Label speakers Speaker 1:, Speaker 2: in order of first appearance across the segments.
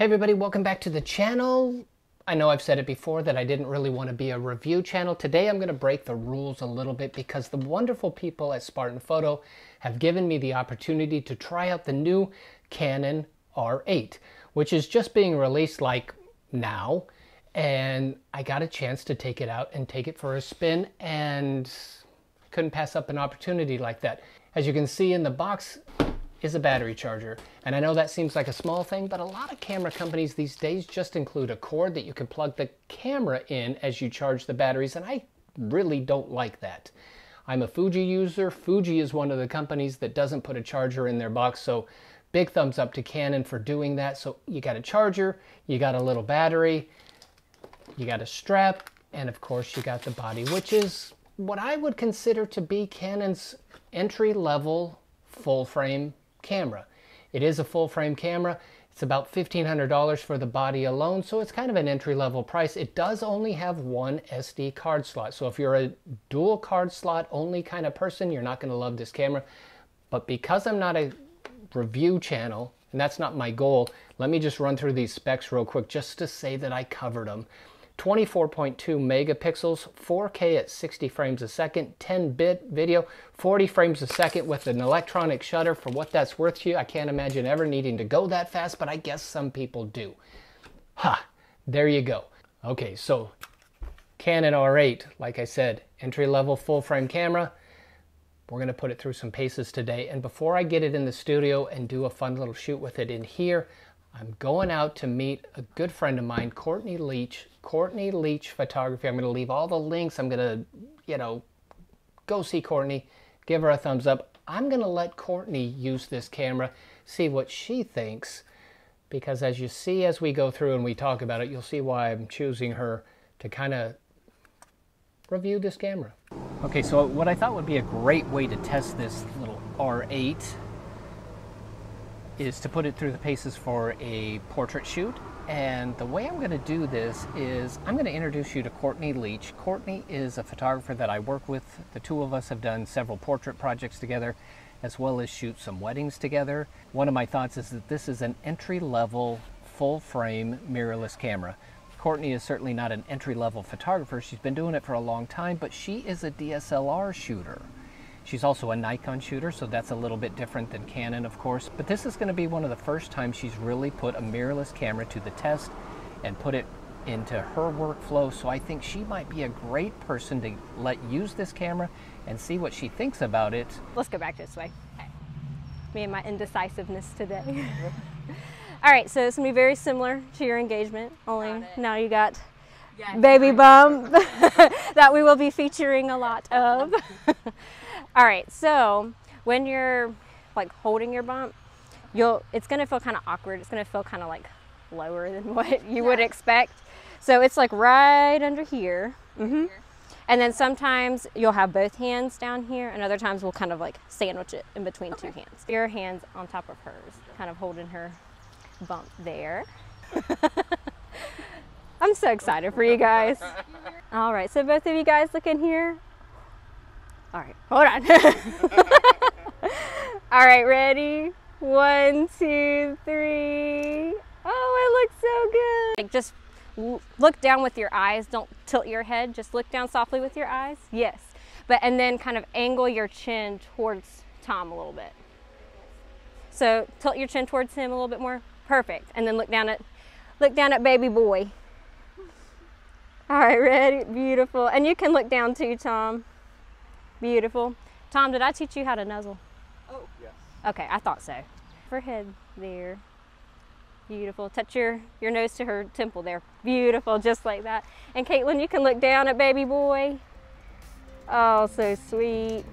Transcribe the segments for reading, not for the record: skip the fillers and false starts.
Speaker 1: everybody, welcome back to the channel. I know I've said it before that I didn't really want to be a review channel. Today I'm going to break the rules a little bit because the wonderful people at Spartan Photo have given me the opportunity to try out the new Canon R8, which is just being released like now. And I got a chance to take it out and take it for a spin, and couldn't pass up an opportunity like that. As you can see in the box is a battery charger. And I know that seems like a small thing, but a lot of camera companies these days just include a cord that you can plug the camera in as you charge the batteries, and I really don't like that. I'm a Fuji user. Fuji is one of the companies that doesn't put a charger in their box, so big thumbs up to Canon for doing that. So you got a charger, you got a little battery, you got a strap, and of course you got the body, which is what I would consider to be Canon's entry-level full-frame camera. It is a full-frame camera. It's about $1,500 for the body alone, so it's kind of an entry-level price. It does only have one SD card slot, so if you're a dual card slot only kind of person, you're not going to love this camera. But because I'm not a review channel, and that's not my goal, let me just run through these specs real quick just to say that I covered them. 24.2 megapixels, 4K at 60 frames a second, 10-bit video, 40 frames a second with an electronic shutter. For what that's worth to you, I can't imagine ever needing to go that fast, but I guess some people do. Ha! There you go. Okay, so Canon R8, like I said, entry-level full-frame camera. We're going to put it through some paces today, and before I get it in the studio and do a fun little shoot with it in here, I'm going out to meet a good friend of mine, Courtney Leach Photography. I'm going to leave all the links. I'm going to, go see Courtney, give her a thumbs up. I'm going to let Courtney use this camera, see what she thinks, because as you see as we go through and we talk about it, you'll see why I'm choosing her to kind of review this camera. Okay, so what I thought would be a great way to test this little R8 is to put it through the paces for a portrait shoot. And the way I'm going to do this is I'm going to introduce you to Courtney Leach. Courtney is a photographer that I work with. The two of us have done several portrait projects together, as well as shoot some weddings together. One of my thoughts is that this is an entry-level, full-frame mirrorless camera. Courtney is certainly not an entry-level photographer. She's been doing it for a long time, but she is a DSLR shooter. She's also a Nikon shooter, so that's a little bit different than Canon, of course. But this is going to be one of the first times she's really put a mirrorless camera to the test and put it into her workflow. So I think she might be a great person to let use this camera and see what she thinks about it.
Speaker 2: Let's go back this way. Okay. Me and my indecisiveness today. All right, so it's going to be very similar to your engagement, only now you got baby bump that we will be featuring a lot of. All right, so when you're like holding your bump, it's gonna feel kind of awkward. It's gonna feel kind of like lower than what you would expect. So it's like right under here. And then sometimes you'll have both hands down here, and other times we'll kind of like sandwich it in between two hands. Your hands on top of hers, kind of holding her bump there. I'm so excited for you guys. All right, so both of you guys look in here. All right, hold on. All right, ready? 1, 2, 3. Oh, it looks so good. Like just look down with your eyes. Don't tilt your head. Just look down softly with your eyes. Yes. And then kind of angle your chin towards Tom a little bit. So tilt your chin towards him a little bit more. Perfect. And then look down at baby boy. All right, ready? Beautiful. And you can look down too, Tom. Beautiful. Tom, did I teach you how to nuzzle?
Speaker 3: Oh, yes.
Speaker 2: Okay, I thought so. Her head there. Beautiful. Touch your nose to her temple there. Beautiful, just like that. And Caitlin, you can look down at baby boy. Oh, so sweet.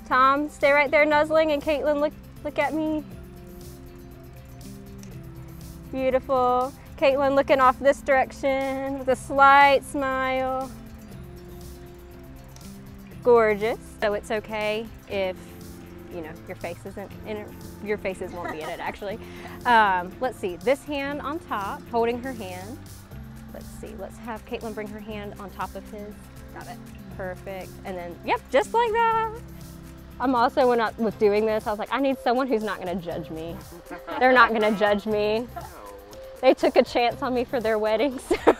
Speaker 2: Tom, stay right there nuzzling, and Caitlin, look at me. Beautiful. Caitlin looking off this direction with a slight smile. Gorgeous. So it's okay if, your face isn't in it. Your faces won't be in it, actually. Let's see, this hand on top, holding her hand. Let's see, let's have Caitlin bring her hand on top of his. Got it. Perfect. And then, yep, just like that. I'm also, when I was doing this, I was like, I need someone who's not going to judge me. They're not going to judge me. They took a chance on me for their wedding. So.
Speaker 3: No,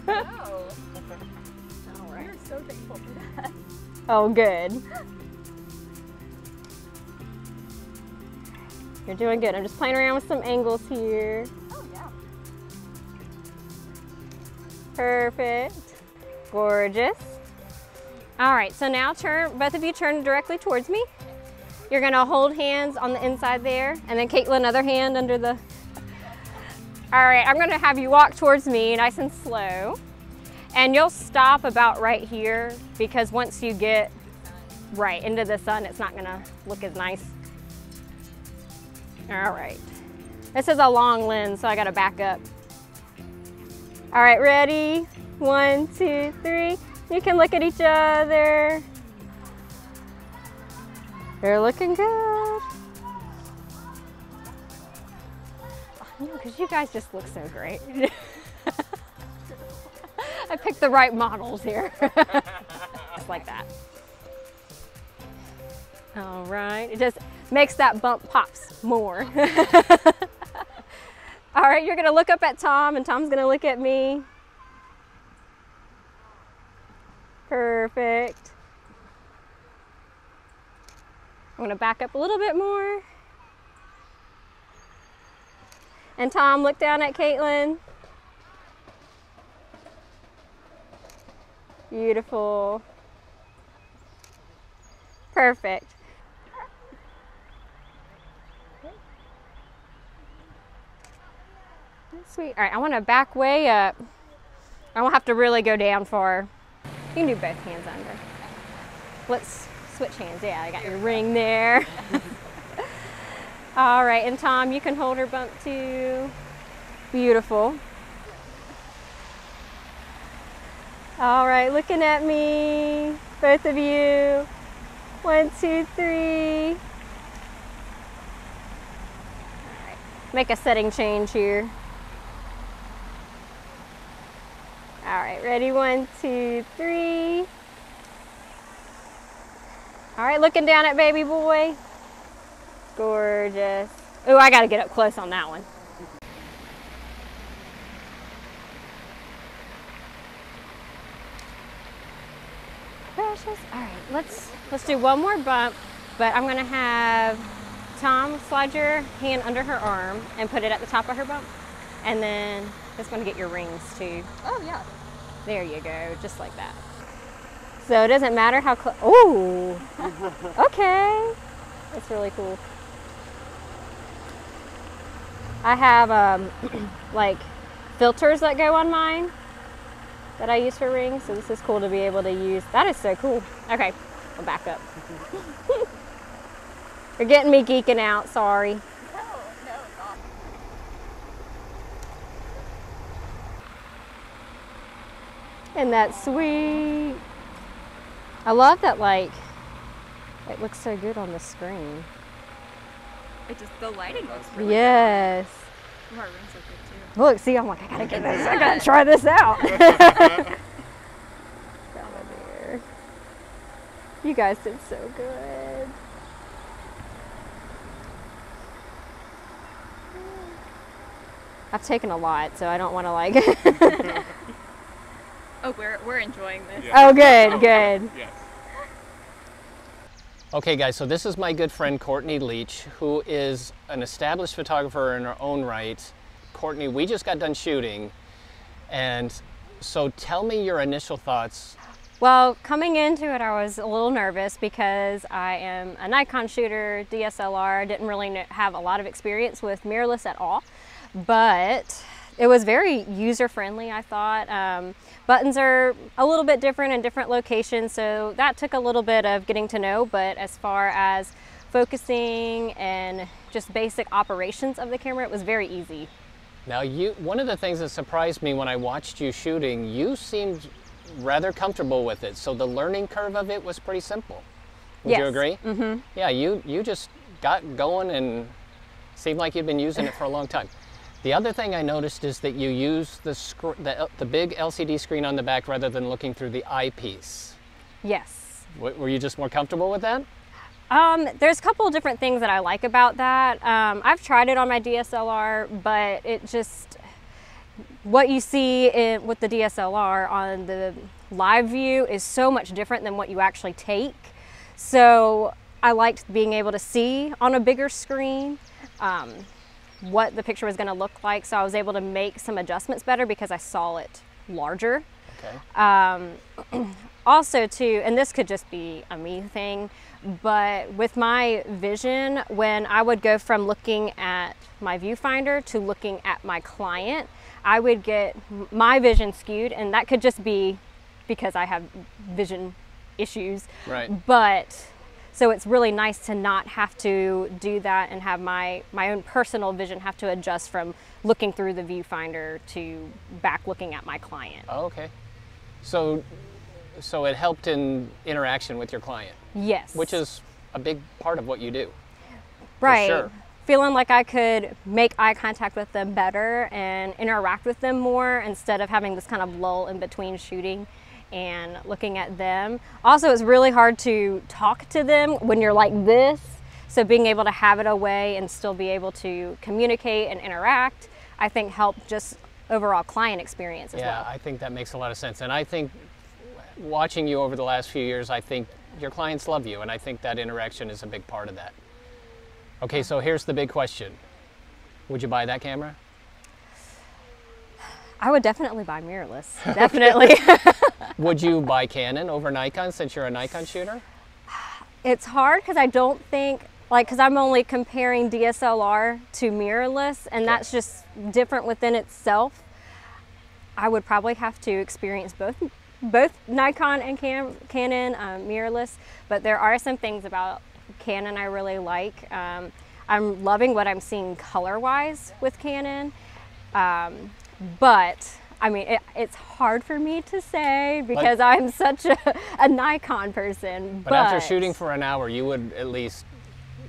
Speaker 3: no. Oh, we're so thankful for that.
Speaker 2: Oh, good. You're doing good. I'm just playing around with some angles here.
Speaker 3: Oh, yeah.
Speaker 2: Perfect. Gorgeous. All right, so now both of you turn directly towards me. You're gonna hold hands on the inside there, and then Caitlin, other hand under the... All right, I'm gonna have you walk towards me nice and slow. And you'll stop about right here, because once you get right into the sun, it's not gonna look as nice. All right. This is a long lens, so I gotta back up. All right, ready? 1, 2, 3. You can look at each other. You're looking good. Oh, no, because you guys just look so great. I picked the right models here. Just like that. All right, it just makes that bump pops more. All right, you're gonna look up at Tom, and Tom's gonna look at me. Perfect. I'm gonna back up a little bit more. And Tom, look down at Caitlin. Beautiful. Perfect. Sweet. All right, I want to back way up. I won't have to really go down far. You can do both hands under. Let's switch hands. Yeah, I got your ring there. All right, and Tom, you can hold her bump too. Beautiful. All right, looking at me, both of you. 1, 2, 3. All right, make a setting change here. All right, ready? 1, 2, 3. All right, looking down at baby boy. Gorgeous. Oh, I gotta get up close on that one. Precious. All right, let's do one more bump, but I'm gonna have Tom slide your hand under her arm and put it at the top of her bump, and then just gonna get your rings too.
Speaker 3: Oh, yeah.
Speaker 2: There you go, just like that. So it doesn't matter how close. Oh, okay. That's really cool. I have like filters that go on mine that I use for rings, so this is cool to be able to use. That is so cool. Okay, I'll back up. You're getting me geeking out, sorry.
Speaker 3: No, it's awesome.
Speaker 2: Isn't that sweet? I love that, like, it looks so good on the screen.
Speaker 3: It just, the lighting looks really
Speaker 2: Yes.
Speaker 3: good. Our rings look good too.
Speaker 2: Look, see, I'm like, I gotta get this. I gotta try this out. Oh, dear. You guys did so good. I've taken a lot, so I don't want to like.
Speaker 3: Oh, we're enjoying this.
Speaker 2: Oh, good, good.
Speaker 4: Yes.
Speaker 1: Okay guys, so this is my good friend Courtney Leach, who is an established photographer in her own right. Courtney, we just got done shooting, and so tell me your initial thoughts.
Speaker 2: Well, coming into it, I was a little nervous because I am a Nikon shooter, DSLR, didn't really have a lot of experience with mirrorless at all, but it was very user-friendly, I thought. Buttons are a little bit different in different locations, so that took a little bit of getting to know, but as far as focusing and just basic operations of the camera, it was very easy.
Speaker 1: Now, one of the things that surprised me when I watched you shooting, you seemed rather comfortable with it, so the learning curve of it was pretty simple. Would you agree?
Speaker 2: Mm-hmm.
Speaker 1: Yeah, you just got going and seemed like you'd been using it for a long time. The other thing I noticed is that you use the big LCD screen on the back rather than looking through the eyepiece.
Speaker 2: Yes.
Speaker 1: Were you just more comfortable with that?
Speaker 2: There's a couple of different things that I like about that. I've tried it on my DSLR, but it just, what you see with the DSLR on the live view is so much different than what you actually take. So I liked being able to see on a bigger screen what the picture was going to look like. So I was able to make some adjustments better because I saw it larger. Okay. Also too, and this could just be a me thing, but with my vision, when I would go from looking at my viewfinder to looking at my client, I would get my vision skewed, and that could just be because I have vision issues.
Speaker 1: Right.
Speaker 2: But so it's really nice to not have to do that and have my own personal vision have to adjust from looking through the viewfinder to back looking at my client.
Speaker 1: Oh, okay. So it helped in interaction with your client.
Speaker 2: Yes.
Speaker 1: Which is a big part of what you do.
Speaker 2: Right.
Speaker 1: For sure.
Speaker 2: Feeling like I could make eye contact with them better and interact with them more instead of having this kind of lull in between shooting and looking at them. Also, it's really hard to talk to them when you're like this. So being able to have it away and still be able to communicate and interact, I think helped just overall client experience as well.
Speaker 1: Yeah, I think that makes a lot of sense. And I think watching you over the last few years, I think your clients love you, and I think that interaction is a big part of that. Okay, so here's the big question. Would you buy that camera?
Speaker 2: I would definitely buy mirrorless, definitely.
Speaker 1: Would you buy Canon over Nikon since you're a Nikon shooter?
Speaker 2: It's hard because I don't think, because I'm only comparing DSLR to mirrorless, and that's just different within itself. I would probably have to experience both Nikon and Canon mirrorless, but there are some things about Canon I really like. I'm loving what I'm seeing color-wise with Canon, but I mean, it's hard for me to say because I'm such a Nikon person.
Speaker 1: But after shooting for an hour, you would at least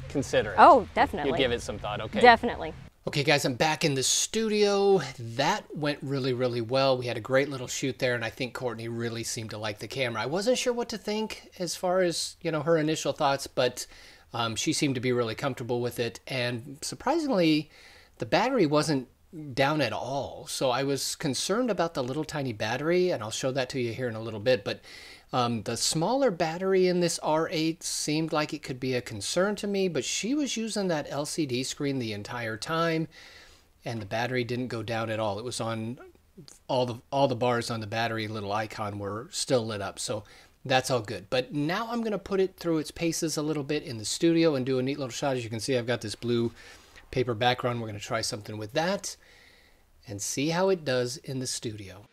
Speaker 1: consider it.
Speaker 2: Oh, definitely.
Speaker 1: You'd give it some thought, okay.
Speaker 2: Definitely.
Speaker 1: Okay guys, I'm back in the studio. That went really, really well. We had a great little shoot there, and I think Courtney really seemed to like the camera. I wasn't sure what to think as far as, you know, her initial thoughts, but she seemed to be really comfortable with it. And surprisingly, the battery wasn't down at all. So I was concerned about the little tiny battery, and I'll show that to you here in a little bit. But the smaller battery in this R8 seemed like it could be a concern to me, but she was using that LCD screen the entire time, and the battery didn't go down at all. It was on all the bars on the battery little icon were still lit up, so that's all good. But now I'm going to put it through its paces a little bit in the studio and do a neat little shot. As you can see, I've got this blue paper background. We're going to try something with that and see how it does in the studio.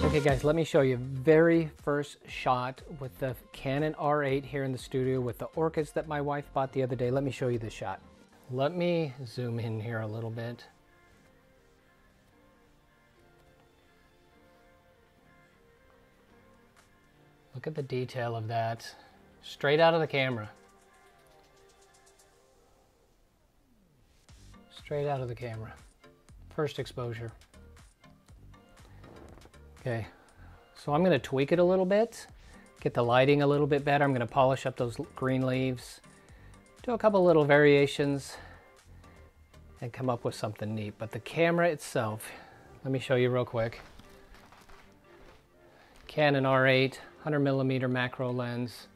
Speaker 1: Okay guys, let me show you very first shot with the Canon R8 here in the studio with the orchids that my wife bought the other day. Let me show you this shot. Let me zoom in here a little bit. Look at the detail of that. Straight out of the camera. Straight out of the camera. First exposure. Okay, so I'm going to tweak it a little bit, get the lighting a little bit better. I'm going to polish up those green leaves, do a couple little variations, and come up with something neat. But the camera itself, let me show you real quick. Canon R8, 100mm macro lens,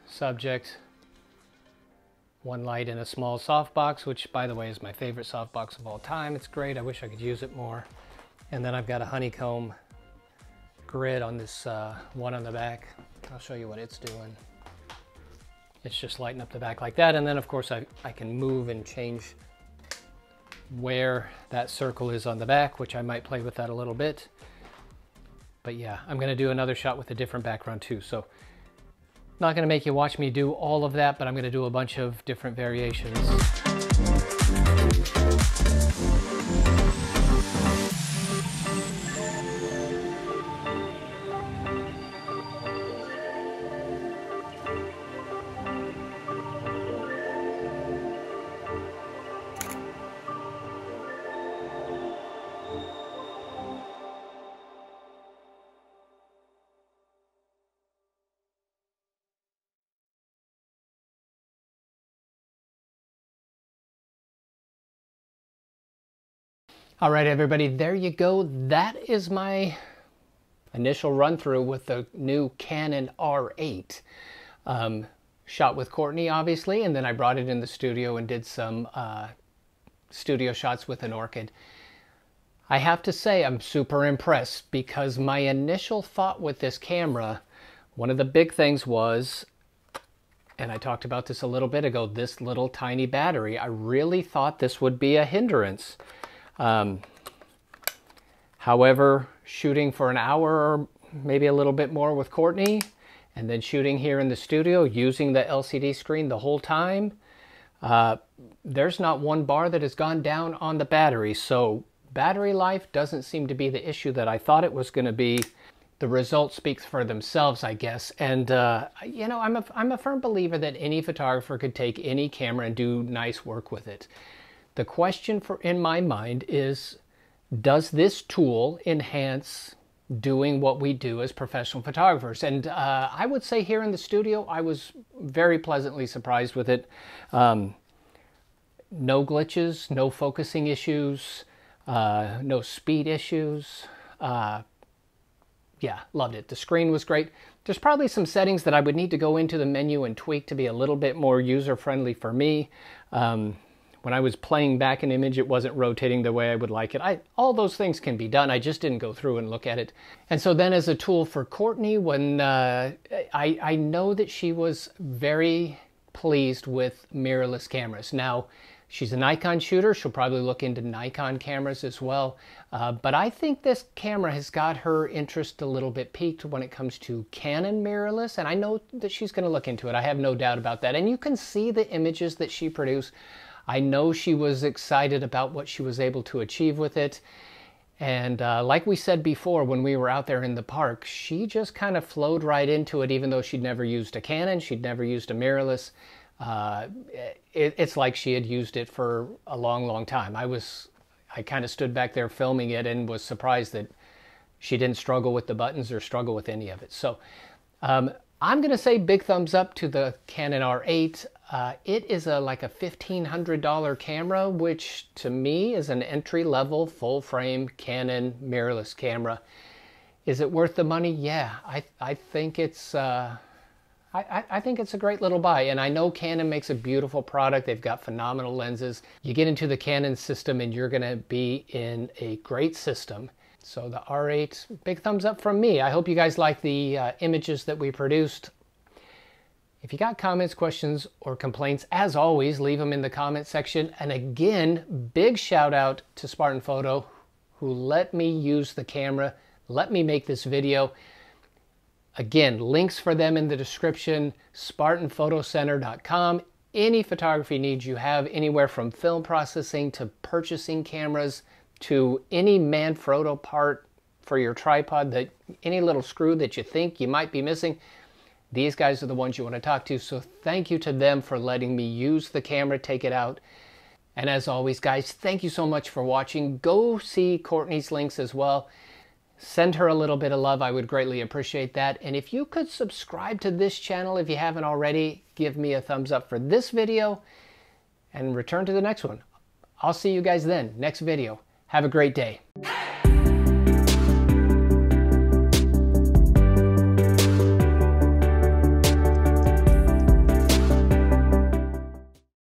Speaker 1: subject, one light in a small softbox, which by the way is my favorite softbox of all time. It's great, I wish I could use it more. And then I've got a honeycomb grid on this one on the back. I'll show you what it's doing. It's just lighting up the back like that. And then of course I can move and change where that circle is on the back, which I might play with that a little bit. But yeah, I'm gonna do another shot with a different background too. So not gonna make you watch me do all of that, but I'm gonna do a bunch of different variations. All right, everybody, there you go. That is my initial run through with the new Canon R8. Shot with Courtney, obviously, and then I brought it in the studio and did some studio shots with an orchid. I have to say I'm super impressed because my initial thought with this camera, one of the big things was, and I talked about this a little bit ago, this little tiny battery. I really thought this would be a hindrance. However, shooting for an hour or maybe a little bit more with Courtney, and then shooting here in the studio using the LCD screen the whole time, there's not one bar that has gone down on the battery. So battery life doesn't seem to be the issue that I thought it was going to be. The results speak for themselves, I guess. And, you know, I'm a firm believer that any photographer could take any camera and do nice work with it. The question in my mind is, does this tool enhance doing what we do as professional photographers? And I would say here in the studio, I was very pleasantly surprised with it. No glitches, no focusing issues, no speed issues. Yeah, loved it. The screen was great. There's probably some settings that I would need to go into the menu and tweak to be a little bit more user-friendly for me. When I was playing back an image, it wasn't rotating the way I would like it. All those things can be done. I just didn't go through and look at it. And so then as a tool for Courtney, when I know that she was very pleased with mirrorless cameras. Now, she's a Nikon shooter. She'll probably look into Nikon cameras as well. But I think this camera has got her interest a little bit piqued when it comes to Canon mirrorless. And I know that she's going to look into it. I have no doubt about that. And you can see the images that she produced. I know she was excited about what she was able to achieve with it. And like we said before, when we were out there in the park, she just kind of flowed right into it, even though she'd never used a Canon, she'd never used a mirrorless. It's like she had used it for a long, long time. I kind of stood back there filming it and was surprised that she didn't struggle with the buttons or struggle with any of it. So I'm going to say big thumbs up to the Canon R8. It is like a $1,500 camera, which to me is an entry-level full-frame Canon mirrorless camera. Is it worth the money? Yeah, I think it's I think it's a great little buy. And I know Canon makes a beautiful product. They've got phenomenal lenses. You get into the Canon system and you're going to be in a great system. So the R8, big thumbs up from me. I hope you guys like the images that we produced. If you got comments, questions, or complaints, as always, leave them in the comment section. And again, big shout out to Spartan Photo, who let me use the camera, let me make this video. Again, links for them in the description, SpartanPhotoCenter.com. Any photography needs you have, anywhere from film processing to purchasing cameras to any Manfrotto part for your tripod, that any little screw that you think you might be missing, these guys are the ones you want to talk to. So thank you to them for letting me use the camera, take it out. And as always, guys, thank you so much for watching. Go see Courtney's links as well. Send her a little bit of love. I would greatly appreciate that. And if you could subscribe to this channel if you haven't already, give me a thumbs up for this video and return to the next one. I'll see you guys then, next video. Have a great day.